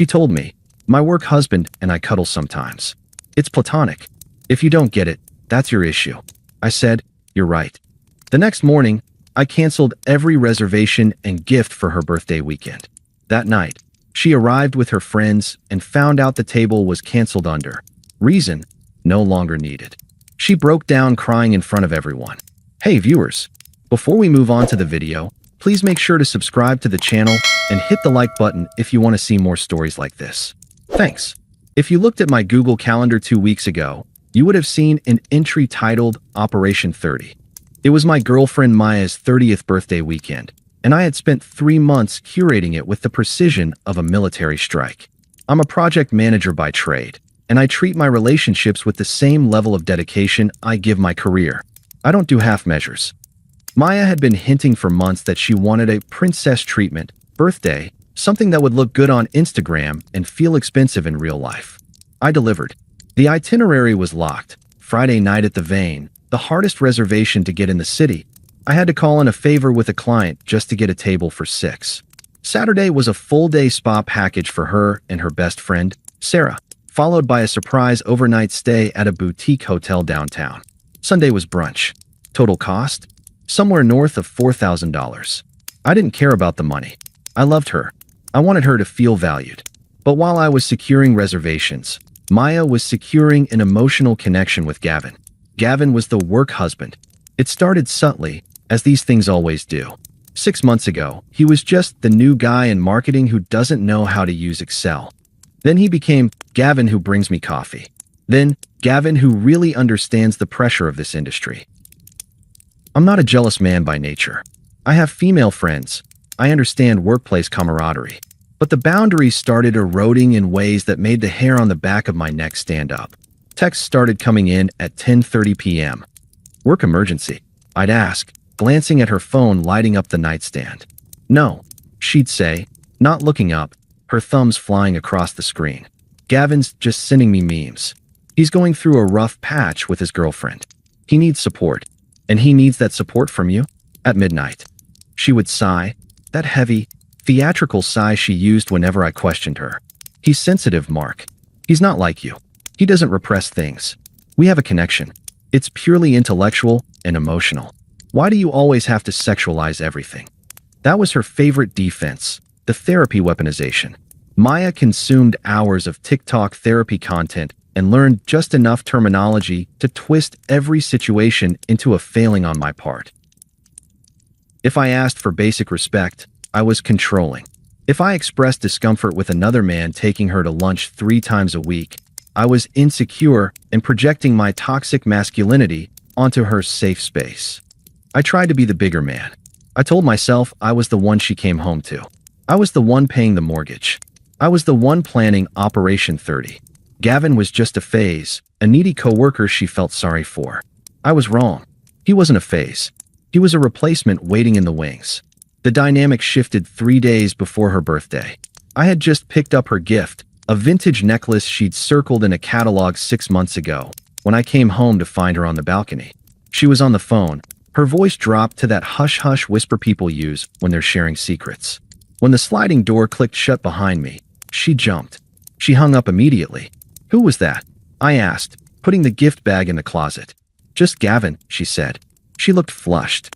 She told me, "My work husband and I cuddle sometimes. It's platonic. If you don't get it, that's your issue." I said, "You're right." The next morning, I canceled every reservation and gift for her birthday weekend. That night, she arrived with her friends and found out the table was canceled under reason no longer needed. She broke down crying in front of everyone. Hey viewers, before we move on to the video, please make sure to subscribe to the channel and hit the like button if you want to see more stories like this. Thanks. If you looked at my Google Calendar 2 weeks ago, you would have seen an entry titled Operation 30. It was my girlfriend Maya's 30th birthday weekend, and I had spent 3 months curating it with the precision of a military strike. I'm a project manager by trade, and I treat my relationships with the same level of dedication I give my career. I don't do half measures. Maya had been hinting for months that she wanted a princess treatment birthday, something that would look good on Instagram and feel expensive in real life. I delivered. The itinerary was locked. Friday night at the Vane, the hardest reservation to get in the city. I had to call in a favor with a client just to get a table for 6. Saturday was a full-day spa package for her and her best friend, Sarah, followed by a surprise overnight stay at a boutique hotel downtown. Sunday was brunch. Total cost? Somewhere north of $4,000. I didn't care about the money. I loved her. I wanted her to feel valued. But while I was securing reservations, Maya was securing an emotional connection with Gavin. Gavin was the work husband. It started subtly, as these things always do. 6 months ago, he was just the new guy in marketing who doesn't know how to use Excel. Then he became Gavin who brings me coffee. Then Gavin who really understands the pressure of this industry. I'm not a jealous man by nature. I have female friends. I understand workplace camaraderie. But the boundaries started eroding in ways that made the hair on the back of my neck stand up. Texts started coming in at 10:30 p.m. "Work emergency?" I'd ask, glancing at her phone lighting up the nightstand. "No," she'd say, not looking up, her thumbs flying across the screen. "Gavin's just sending me memes. He's going through a rough patch with his girlfriend. He needs support. And he needs that support from you?" At midnight, she would sigh, that heavy, theatrical sigh she used whenever I questioned her. "He's sensitive, Mark. He's not like you. He doesn't repress things. We have a connection. It's purely intellectual and emotional. Why do you always have to sexualize everything?" That was her favorite defense, the therapy weaponization. Maya consumed hours of TikTok therapy content and learned just enough terminology to twist every situation into a failing on my part. If I asked for basic respect, I was controlling. If I expressed discomfort with another man taking her to lunch 3 times a week, I was insecure and projecting my toxic masculinity onto her safe space. I tried to be the bigger man. I told myself I was the one she came home to. I was the one paying the mortgage. I was the one planning Operation 30. Gavin was just a phase, a needy coworker she felt sorry for. I was wrong. He wasn't a phase. He was a replacement waiting in the wings. The dynamic shifted 3 days before her birthday. I had just picked up her gift, a vintage necklace she'd circled in a catalog 6 months ago, when I came home to find her on the balcony. She was on the phone. Her voice dropped to that hush-hush whisper people use when they're sharing secrets. When the sliding door clicked shut behind me, she jumped. She hung up immediately. "Who was that?" I asked, putting the gift bag in the closet. "Just Gavin," she said. She looked flushed.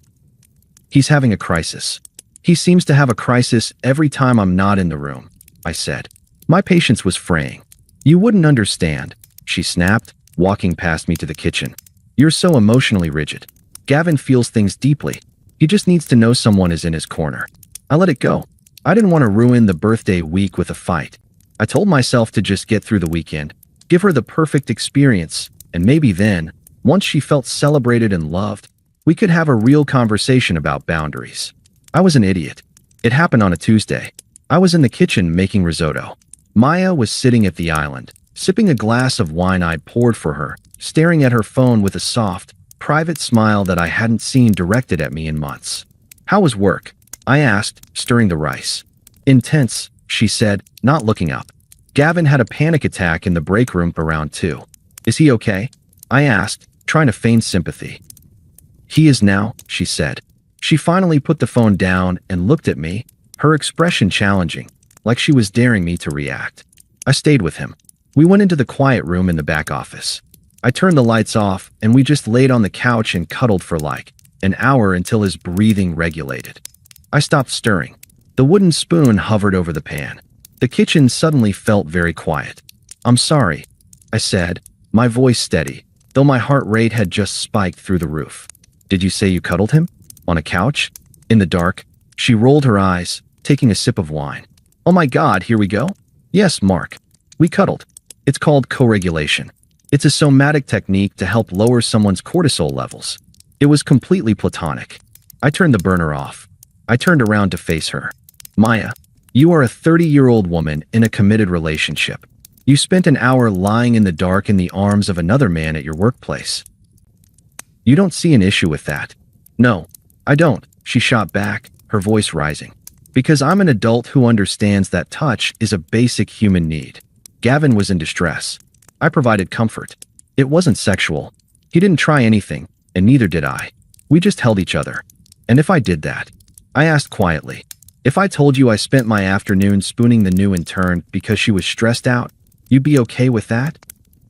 "He's having a crisis. He seems to have a crisis every time I'm not in the room," I said. My patience was fraying. "You wouldn't understand," she snapped, walking past me to the kitchen. "You're so emotionally rigid. Gavin feels things deeply. He just needs to know someone is in his corner." I let it go. I didn't want to ruin the birthday week with a fight. I told myself to just get through the weekend, give her the perfect experience, and maybe then, once she felt celebrated and loved, we could have a real conversation about boundaries. I was an idiot. It happened on a Tuesday. I was in the kitchen making risotto. Maya was sitting at the island, sipping a glass of wine I'd poured for her, staring at her phone with a soft, private smile that I hadn't seen directed at me in months. "How was work?" I asked, stirring the rice. "Intense," she said, not looking up. "Gavin had a panic attack in the break room around 2. Is he okay?" I asked, trying to feign sympathy. "He is now," she said. She finally put the phone down and looked at me, her expression challenging. like she was daring me to react. I stayed with him. We went into the quiet room in the back office. I turned the lights off, and we just laid on the couch and cuddled for like an hour until his breathing regulated. I stopped stirring. The wooden spoon hovered over the pan. The kitchen suddenly felt very quiet. "I'm sorry," I said, my voice steady, though my heart rate had just spiked through the roof. "Did you say you cuddled him? On a couch? In the dark?" She rolled her eyes, taking a sip of wine. "Oh my God, here we go?" "Yes, Mark. We cuddled. It's called co-regulation. It's a somatic technique to help lower someone's cortisol levels. It was completely platonic." I turned the burner off. I turned around to face her. "Maya, you are a 30-year-old woman in a committed relationship. You spent an hour lying in the dark in the arms of another man at your workplace. You don't see an issue with that?" "No, I don't," she shot back, her voice rising. "Because I'm an adult who understands that touch is a basic human need." Gavin was in distress. I provided comfort. It wasn't sexual. He didn't try anything, and neither did I. We just held each other. "And if I did that?" I asked quietly. "If I told you I spent my afternoon spooning the new intern because she was stressed out, you'd be okay with that?"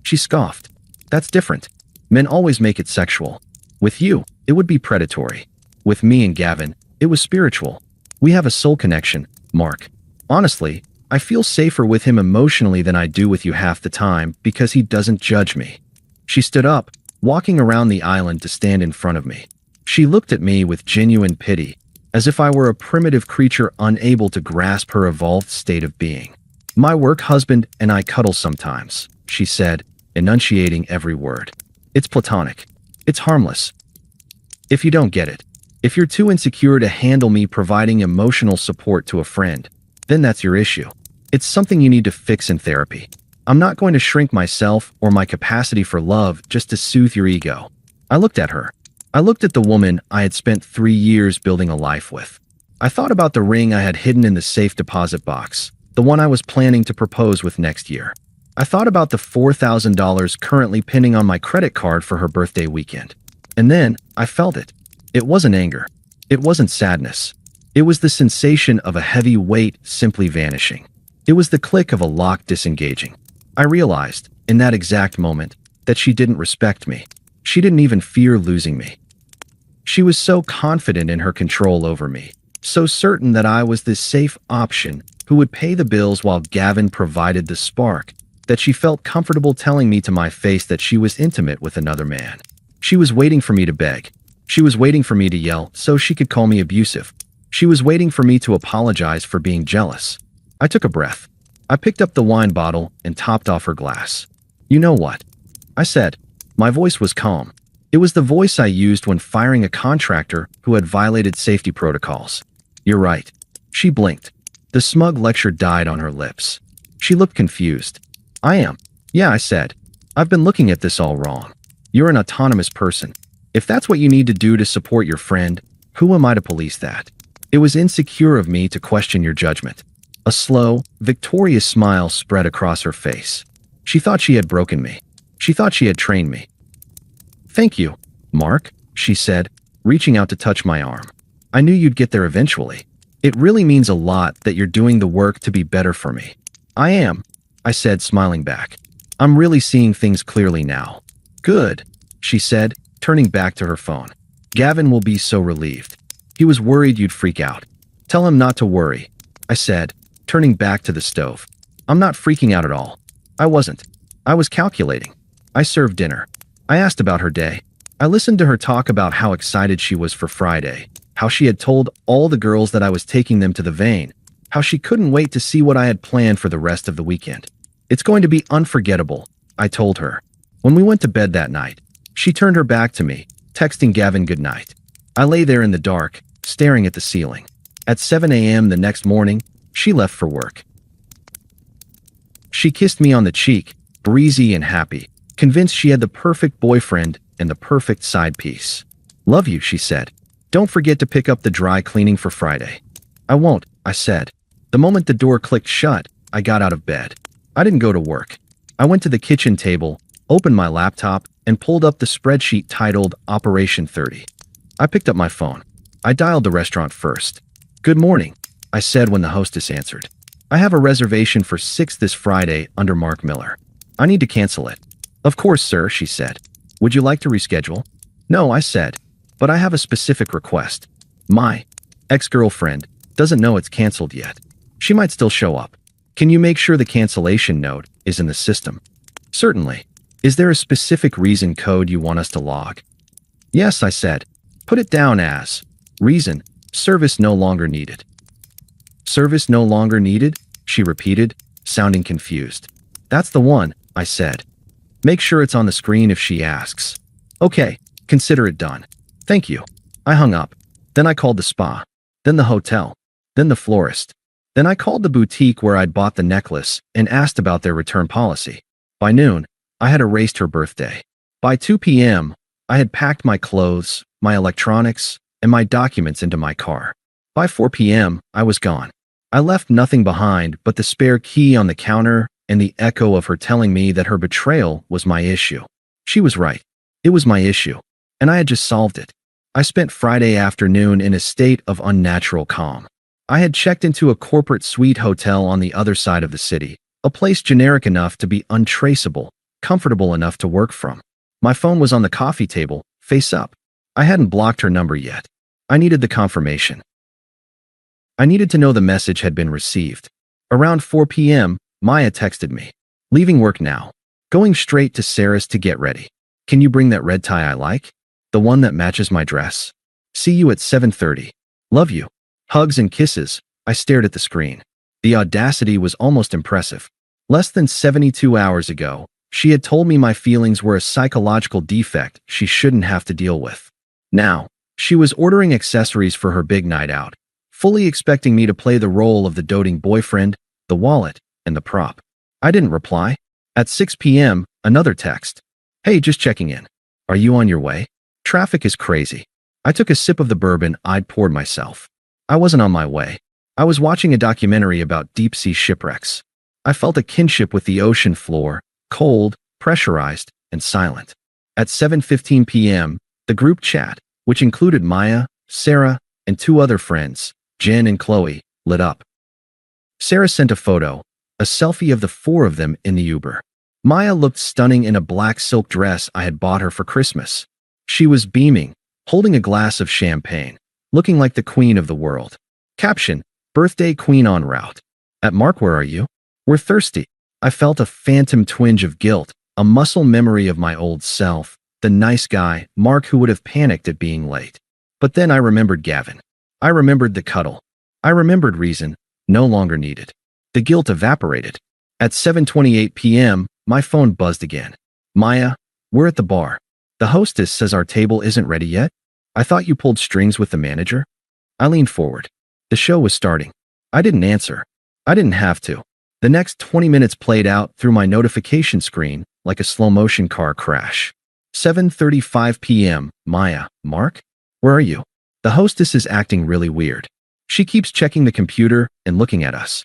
She scoffed. "That's different. Men always make it sexual. With you, it would be predatory. With me and Gavin, it was spiritual. We have a soul connection, Mark. Honestly, I feel safer with him emotionally than I do with you half the time because he doesn't judge me." She stood up, walking around the island to stand in front of me. She looked at me with genuine pity, as if I were a primitive creature unable to grasp her evolved state of being. "My work husband and I cuddle sometimes," she said, enunciating every word. "It's platonic. It's harmless. If you don't get it, if you're too insecure to handle me providing emotional support to a friend, then that's your issue. It's something you need to fix in therapy. I'm not going to shrink myself or my capacity for love just to soothe your ego." I looked at her. I looked at the woman I had spent 3 years building a life with. I thought about the ring I had hidden in the safe deposit box, the one I was planning to propose with next year. I thought about the $4,000 currently pinning on my credit card for her birthday weekend. And then I felt it. It wasn't anger. It wasn't sadness. It was the sensation of a heavy weight simply vanishing. It was the click of a lock disengaging. I realized, in that exact moment, that she didn't respect me. She didn't even fear losing me. She was so confident in her control over me, so certain that I was this safe option who would pay the bills while Gavin provided the spark, that she felt comfortable telling me to my face that she was intimate with another man. She was waiting for me to beg. She was waiting for me to yell so she could call me abusive. She was waiting for me to apologize for being jealous. I took a breath. I picked up the wine bottle and topped off her glass. "You know what?" I said. My voice was calm. It was the voice I used when firing a contractor who had violated safety protocols. "You're right." She blinked. The smug lecture died on her lips. She looked confused. "I am." "Yeah," I said. "I've been looking at this all wrong. You're an autonomous person. If that's what you need to do to support your friend, who am I to police that? It was insecure of me to question your judgment." A slow, victorious smile spread across her face. She thought she had broken me. She thought she had trained me. "Thank you, Mark," she said, reaching out to touch my arm. "I knew you'd get there eventually. It really means a lot that you're doing the work to be better for me." "I am," I said, smiling back. "I'm really seeing things clearly now." "Good," she said, turning back to her phone. "Gavin will be so relieved. He was worried you'd freak out." "Tell him not to worry," I said, turning back to the stove. "I'm not freaking out at all. I wasn't. I was calculating. I served dinner. I asked about her day. I listened to her talk about how excited she was for Friday, how she had told all the girls that I was taking them to the vein, how she couldn't wait to see what I had planned for the rest of the weekend. "It's going to be unforgettable," I told her. When we went to bed that night, she turned her back to me, texting Gavin goodnight. I lay there in the dark, staring at the ceiling. At 7 a.m. the next morning, she left for work. She kissed me on the cheek, breezy and happy, convinced she had the perfect boyfriend and the perfect side piece. "Love you," she said. "Don't forget to pick up the dry cleaning for Friday." "I won't," I said. The moment the door clicked shut, I got out of bed. I didn't go to work. I went to the kitchen table, opened my laptop, and pulled up the spreadsheet titled Operation 30. I picked up my phone. I dialed the restaurant first. "Good morning," I said when the hostess answered. I have a reservation for 6 this Friday under Mark Miller. I need to cancel it. Of course, sir, she said. Would you like to reschedule? No, I said. But I have a specific request. My ex-girlfriend doesn't know it's canceled yet. She might still show up. Can you make sure the cancellation note is in the system? Certainly. Is there a specific reason code you want us to log? Yes, I said. Put it down as reason, service no longer needed. Service no longer needed? She repeated, sounding confused. That's the one, I said. Make sure it's on the screen if she asks. Okay, consider it done. Thank you. I hung up. Then I called the spa. Then the hotel. Then the florist. Then I called the boutique where I'd bought the necklace and asked about their return policy. By noon, I had erased her birthday. By 2 p.m., I had packed my clothes, my electronics, and my documents into my car. By 4 p.m., I was gone. I left nothing behind but the spare key on the counter and the echo of her telling me that her betrayal was my issue. She was right. It was my issue, and I had just solved it. I spent Friday afternoon in a state of unnatural calm. I had checked into a corporate suite hotel on the other side of the city, a place generic enough to be untraceable, comfortable enough to work from. My phone was on the coffee table, face up. I hadn't blocked her number yet. I needed the confirmation. I needed to know the message had been received. Around 4 p.m., Maya texted me. Leaving work now. Going straight to Sarah's to get ready. Can you bring that red tie I like? The one that matches my dress? See you at 7:30. Love you. Hugs and kisses. I stared at the screen. The audacity was almost impressive. Less than 72 hours ago, she had told me my feelings were a psychological defect she shouldn't have to deal with. Now, she was ordering accessories for her big night out, fully expecting me to play the role of the doting boyfriend, the wallet, and the prop. I didn't reply. At 6 p.m., another text. Hey, just checking in. Are you on your way? Traffic is crazy. I took a sip of the bourbon I'd poured myself. I wasn't on my way. I was watching a documentary about deep-sea shipwrecks. I felt a kinship with the ocean floor, cold, pressurized, and silent. At 7:15 p.m., the group chat, which included Maya, Sarah, and 2 other friends, Jen and Qley, lit up. Sarah sent a photo, a selfie of the 4 of them in the Uber. Maya looked stunning in a black silk dress I had bought her for Christmas. She was beaming, holding a glass of champagne, looking like the queen of the world. Caption, birthday queen en route. At Mark, where are you? We're thirsty. I felt a phantom twinge of guilt, a muscle memory of my old self, the nice guy, Mark, who would have panicked at being late. But then I remembered Gavin. I remembered the cuddle. I remembered reason, no longer needed. The guilt evaporated. At 7:28 p.m., my phone buzzed again. Maya, we're at the bar. The hostess says our table isn't ready yet. I thought you pulled strings with the manager. I leaned forward. The show was starting. I didn't answer. I didn't have to. The next 20 minutes played out through my notification screen like a slow-motion car crash. 7:35 p.m. Maya, Mark? Where are you? The hostess is acting really weird. She keeps checking the computer and looking at us.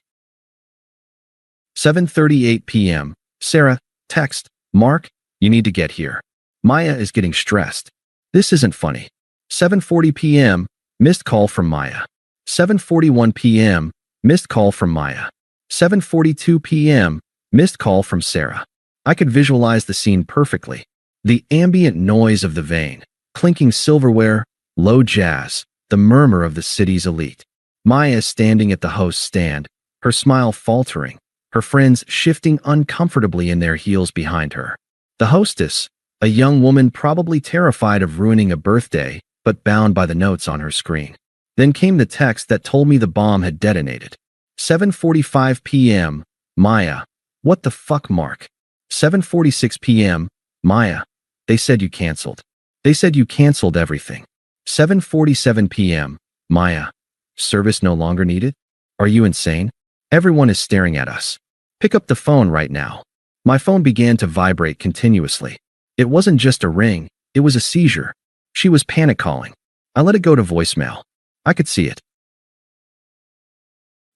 7:38 p.m. Sarah, text, Mark, you need to get here. Maya is getting stressed. This isn't funny. 7:40 p.m. Missed call from Maya. 7:41 p.m. Missed call from Maya. 7:42 p.m. Missed call from Sarah. I could visualize the scene perfectly. The ambient noise of the vein, clinking silverware, low jazz, the murmur of the city's elite. Maya standing at the host's stand, her smile faltering, her friends shifting uncomfortably in their heels behind her. The hostess, a young woman probably terrified of ruining a birthday, but bound by the notes on her screen. Then came the text that told me the bomb had detonated. 7:45 p.m. Maya, what the fuck, Mark? 7:46 p.m. Maya, they said you canceled. They said you canceled everything. 7:47 p.m. Maya, service no longer needed? Are you insane? Everyone is staring at us. Pick up the phone right now. My phone began to vibrate continuously. It wasn't just a ring, it was a seizure. She was panic calling. I let it go to voicemail. I could see it.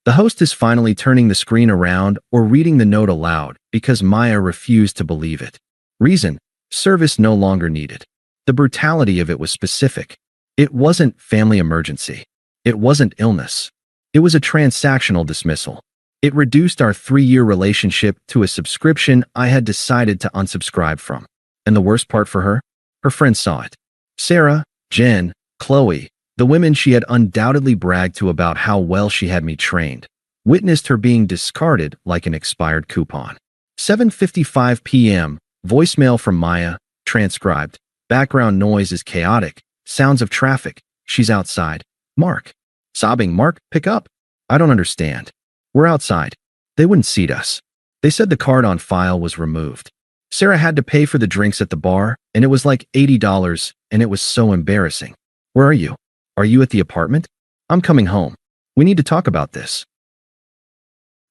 The host is finally turning the screen around or reading the note aloud because Maya refused to believe it. Reason, service no longer needed. The brutality of it was specific. It wasn't family emergency. It wasn't illness. It was a transactional dismissal. It reduced our 3-year relationship to a subscription I had decided to unsubscribe from. And the worst part for her? Her friends saw it. Sarah, Jen, Qley, the women she had undoubtedly bragged to about how well she had me trained, witnessed her being discarded like an expired coupon. 7:55 p.m. Voicemail from Maya, transcribed. Background noise is chaotic. Sounds of traffic. She's outside. Mark. Sobbing. Mark, pick up. I don't understand. We're outside. They wouldn't seat us. They said the card on file was removed. Sarah had to pay for the drinks at the bar, and it was like $80, and it was so embarrassing. Where are you? Are you at the apartment? I'm coming home. We need to talk about this.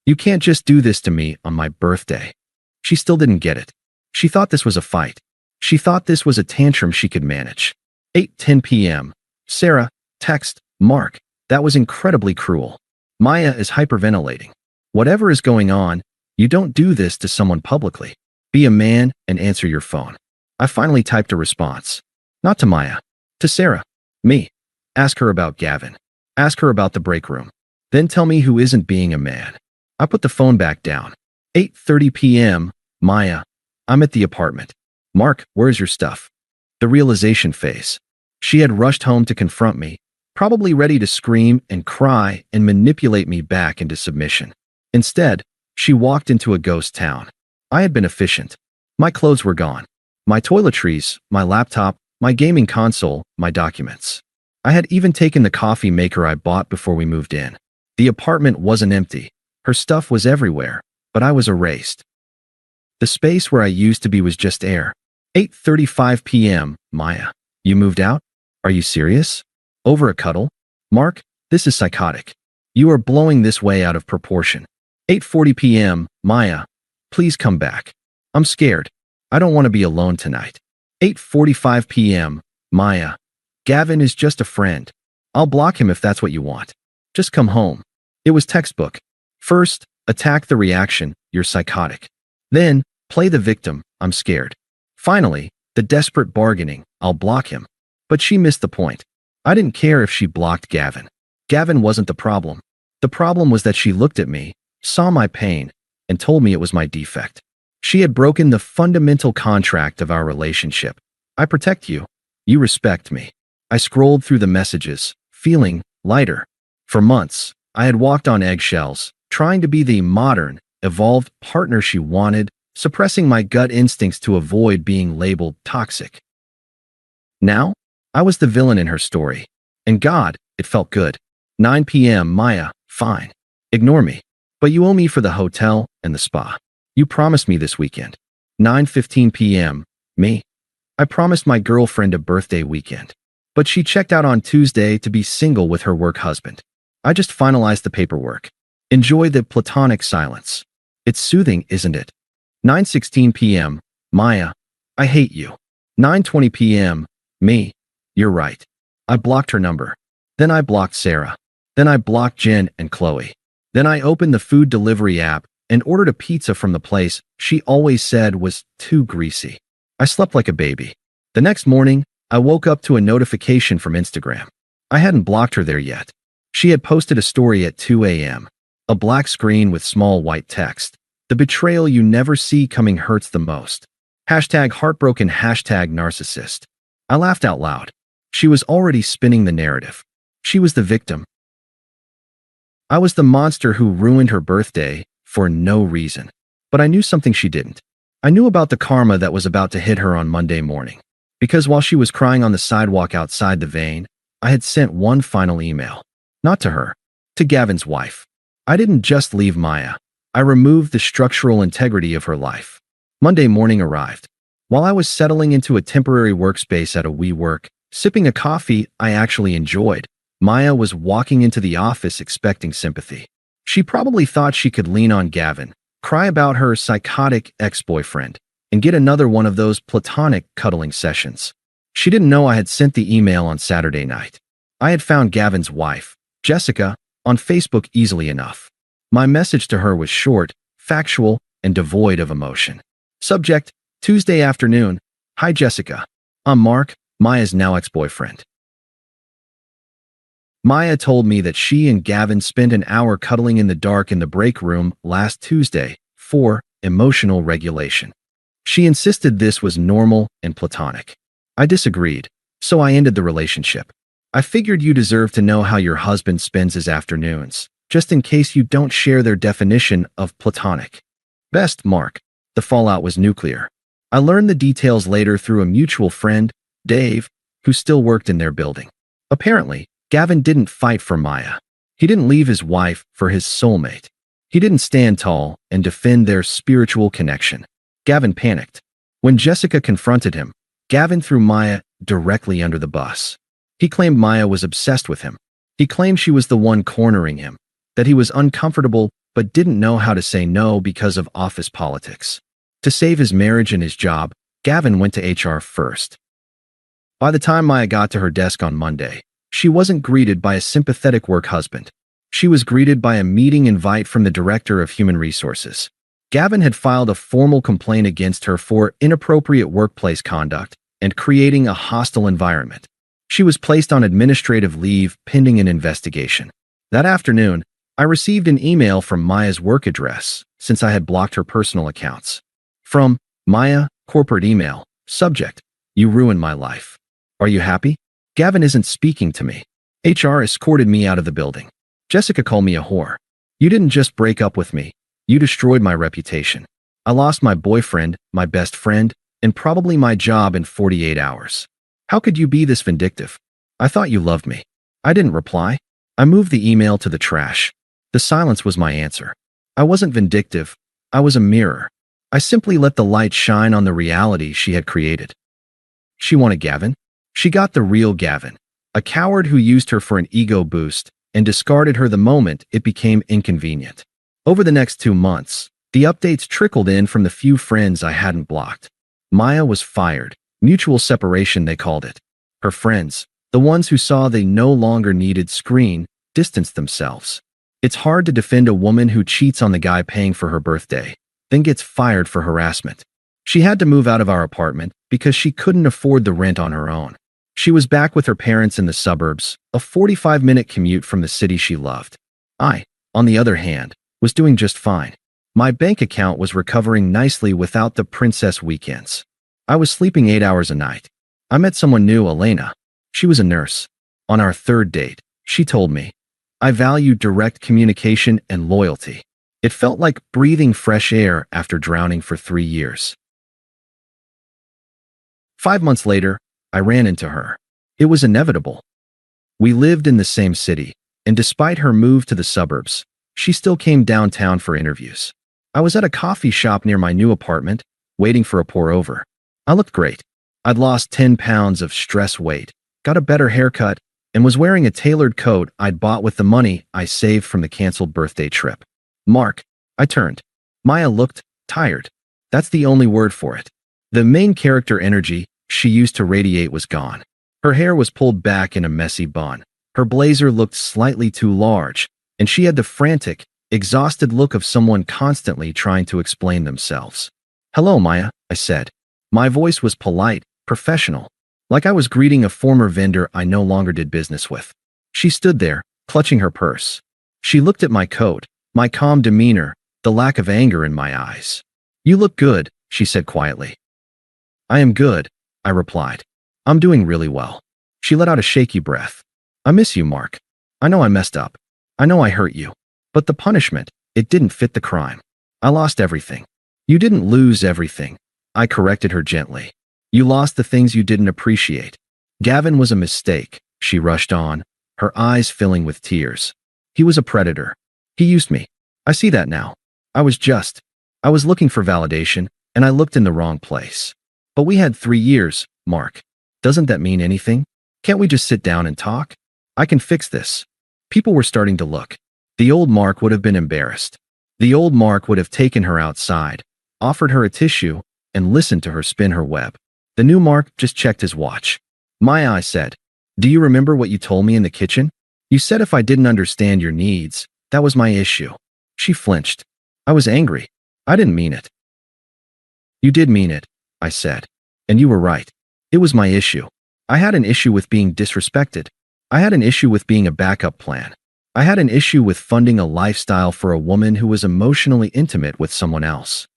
You can't just do this to me on my birthday. She still didn't get it. She thought this was a fight. She thought this was a tantrum she could manage. 8:10 p.m. Sarah, text, Mark, that was incredibly cruel. Maya is hyperventilating. Whatever is going on, you don't do this to someone publicly. Be a man and answer your phone. I finally typed a response. Not to Maya. To Sarah. Me. Ask her about Gavin. Ask her about the break room. Then tell me who isn't being a man. I put the phone back down. 8:30 p.m. Maya. I'm at the apartment. Mark, where's your stuff? The realization phase. She had rushed home to confront me, probably ready to scream and cry and manipulate me back into submission. Instead, she walked into a ghost town. I had been efficient. My clothes were gone. My toiletries, my laptop, my gaming console, my documents. I had even taken the coffee maker I bought before we moved in. The apartment wasn't empty. Her stuff was everywhere, but I was erased. The space where I used to be was just air. 8:35 p.m. Maya. You moved out? Are you serious? Over a cuddle? Mark, this is psychotic. You are blowing this way out of proportion. 8:40 p.m. Maya. Please come back. I'm scared. I don't want to be alone tonight. 8:45 p.m. Maya. Gavin is just a friend. I'll block him if that's what you want. Just come home. It was textbook. First, attack the reaction, you're psychotic. Then, play the victim, I'm scared. Finally, the desperate bargaining, I'll block him. But she missed the point. I didn't care if she blocked Gavin. Gavin wasn't the problem. The problem was that she looked at me, saw my pain, and told me it was my defect. She had broken the fundamental contract of our relationship. I protect you. You respect me. I scrolled through the messages, feeling lighter. For months, I had walked on eggshells, trying to be the modern, evolved partner she wanted, suppressing my gut instincts to avoid being labeled toxic. Now, I was the villain in her story. And God, it felt good. 9 p.m. Maya, fine. Ignore me. But you owe me for the hotel and the spa. You promised me this weekend. 9:15 p.m. Me. I promised my girlfriend a birthday weekend. But she checked out on Tuesday to be single with her work husband. I just finalized the paperwork. Enjoy the platonic silence. It's soothing, isn't it? 9:16 p.m. Maya. I hate you. 9:20 p.m. Me. You're right. I blocked her number. Then I blocked Sarah. Then I blocked Jen and Qley. Then I opened the food delivery app and ordered a pizza from the place she always said was too greasy. I slept like a baby. The next morning, I woke up to a notification from Instagram. I hadn't blocked her there yet. She had posted a story at 2 a.m. A black screen with small white text. The betrayal you never see coming hurts the most. #heartbroken, #narcissist. I laughed out loud. She was already spinning the narrative. She was the victim. I was the monster who ruined her birthday for no reason. But I knew something she didn't. I knew about the karma that was about to hit her on Monday morning. Because while she was crying on the sidewalk outside the vein, I had sent one final email. Not to her. To Gavin's wife. I didn't just leave Maya. I removed the structural integrity of her life. Monday morning arrived. While I was settling into a temporary workspace at a WeWork, sipping a coffee I actually enjoyed, Maya was walking into the office expecting sympathy. She probably thought she could lean on Gavin, cry about her psychotic ex-boyfriend, and get another one of those platonic cuddling sessions. She didn't know I had sent the email on Saturday night. I had found Gavin's wife, Jessica, on Facebook easily enough. My message to her was short, factual, and devoid of emotion. Subject, Tuesday afternoon. Hi Jessica. I'm Mark, Maya's now ex-boyfriend. Maya told me that she and Gavin spent an hour cuddling in the dark in the break room last Tuesday for emotional regulation. She insisted this was normal and platonic. I disagreed, so I ended the relationship. I figured you deserve to know how your husband spends his afternoons, just in case you don't share their definition of platonic. Best, Mark. The fallout was nuclear. I learned the details later through a mutual friend, Dave, who still worked in their building. Apparently, Gavin didn't fight for Maya. He didn't leave his wife for his soulmate. He didn't stand tall and defend their spiritual connection. Gavin panicked. When Jessica confronted him, Gavin threw Maya directly under the bus. He claimed Maya was obsessed with him. He claimed she was the one cornering him, that he was uncomfortable but didn't know how to say no because of office politics. To save his marriage and his job, Gavin went to HR first. By the time Maya got to her desk on Monday, she wasn't greeted by a sympathetic work husband. She was greeted by a meeting invite from the Director of Human Resources. Gavin had filed a formal complaint against her for inappropriate workplace conduct and creating a hostile environment. She was placed on administrative leave pending an investigation. That afternoon, I received an email from Maya's work address since I had blocked her personal accounts. From Maya, corporate email, subject, "You ruined my life. Are you happy? Gavin isn't speaking to me. HR escorted me out of the building. Jessica called me a whore. You didn't just break up with me. You destroyed my reputation. I lost my boyfriend, my best friend, and probably my job in 48 hours. How could you be this vindictive? I thought you loved me." I didn't reply. I moved the email to the trash. The silence was my answer. I wasn't vindictive. I was a mirror. I simply let the light shine on the reality she had created. She wanted Gavin. She got the real Gavin, a coward who used her for an ego boost and discarded her the moment it became inconvenient. Over the next 2 months, the updates trickled in from the few friends I hadn't blocked. Maya was fired. Mutual separation, they called it. Her friends, the ones who saw they no longer needed screen, distanced themselves. It's hard to defend a woman who cheats on the guy paying for her birthday, then gets fired for harassment. She had to move out of our apartment because she couldn't afford the rent on her own. She was back with her parents in the suburbs, a 45-minute commute from the city she loved. I, on the other hand, was doing just fine. My bank account was recovering nicely without the princess weekends. I was sleeping 8 hours a night. I met someone new, Elena. She was a nurse. On our third date, she told me, "I value direct communication and loyalty." It felt like breathing fresh air after drowning for 3 years. 5 months later, I ran into her. It was inevitable. We lived in the same city, and despite her move to the suburbs, she still came downtown for interviews. I was at a coffee shop near my new apartment, waiting for a pour-over. I looked great. I'd lost 10 pounds of stress weight, got a better haircut, and was wearing a tailored coat I'd bought with the money I saved from the canceled birthday trip. "Mark," I turned. Maya looked tired. That's the only word for it. The main character energy she used to radiate was gone. Her hair was pulled back in a messy bun. Her blazer looked slightly too large, and she had the frantic, exhausted look of someone constantly trying to explain themselves. "Hello, Maya," I said. My voice was polite, professional, like I was greeting a former vendor I no longer did business with. She stood there, clutching her purse. She looked at my coat, my calm demeanor, the lack of anger in my eyes. "You look good," she said quietly. "I am good," I replied. "I'm doing really well." She let out a shaky breath. "I miss you, Mark. I know I messed up. I know I hurt you. But the punishment, it didn't fit the crime. I lost everything." "You didn't lose everything," I corrected her gently. "You lost the things you didn't appreciate. Gavin was a mistake," she rushed on, her eyes filling with tears. "He was a predator. He used me. I see that now. I was looking for validation, and I looked in the wrong place. But we had 3 years, Mark. Doesn't that mean anything? Can't we just sit down and talk? I can fix this." People were starting to look. The old Mark would have been embarrassed. The old Mark would have taken her outside, offered her a tissue, and listened to her spin her web. The new Mark just checked his watch. "Maya," I said, "do you remember what you told me in the kitchen? You said if I didn't understand your needs, that was my issue." She flinched. I was angry. I didn't mean it. "You did mean it," I said. "And you were right. It was my issue. I had an issue with being disrespected. I had an issue with being a backup plan. I had an issue with funding a lifestyle for a woman who was emotionally intimate with someone else.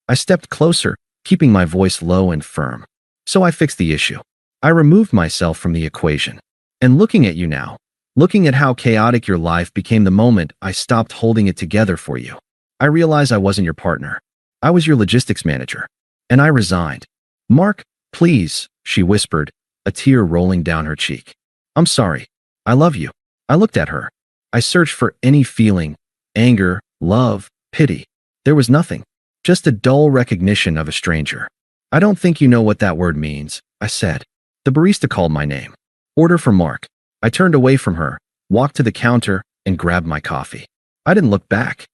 I stepped closer, keeping my voice low and firm. So I fixed the issue. I removed myself from the equation. And looking at you now, looking at how chaotic your life became the moment I stopped holding it together for you, I realized I wasn't your partner. I was your logistics manager. And I resigned. Mark, please, she whispered, a tear rolling down her cheek. I'm sorry. I love you. I looked at her. I searched for any feeling, anger, love, pity. There was nothing. Just a dull recognition of a stranger. I don't think you know what that word means, I said. The barista called my name. Order for Mark. I turned away from her, walked to the counter, and grabbed my coffee. I didn't look back.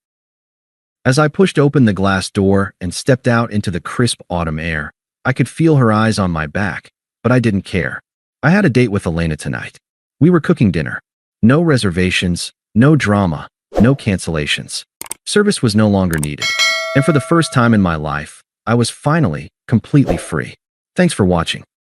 As I pushed open the glass door and stepped out into the crisp autumn air, I could feel her eyes on my back, but I didn't care. I had a date with Elena tonight. We were cooking dinner. No reservations, no drama, no cancellations. Service was no longer needed. And for the first time in my life, I was finally completely free. Thanks for watching.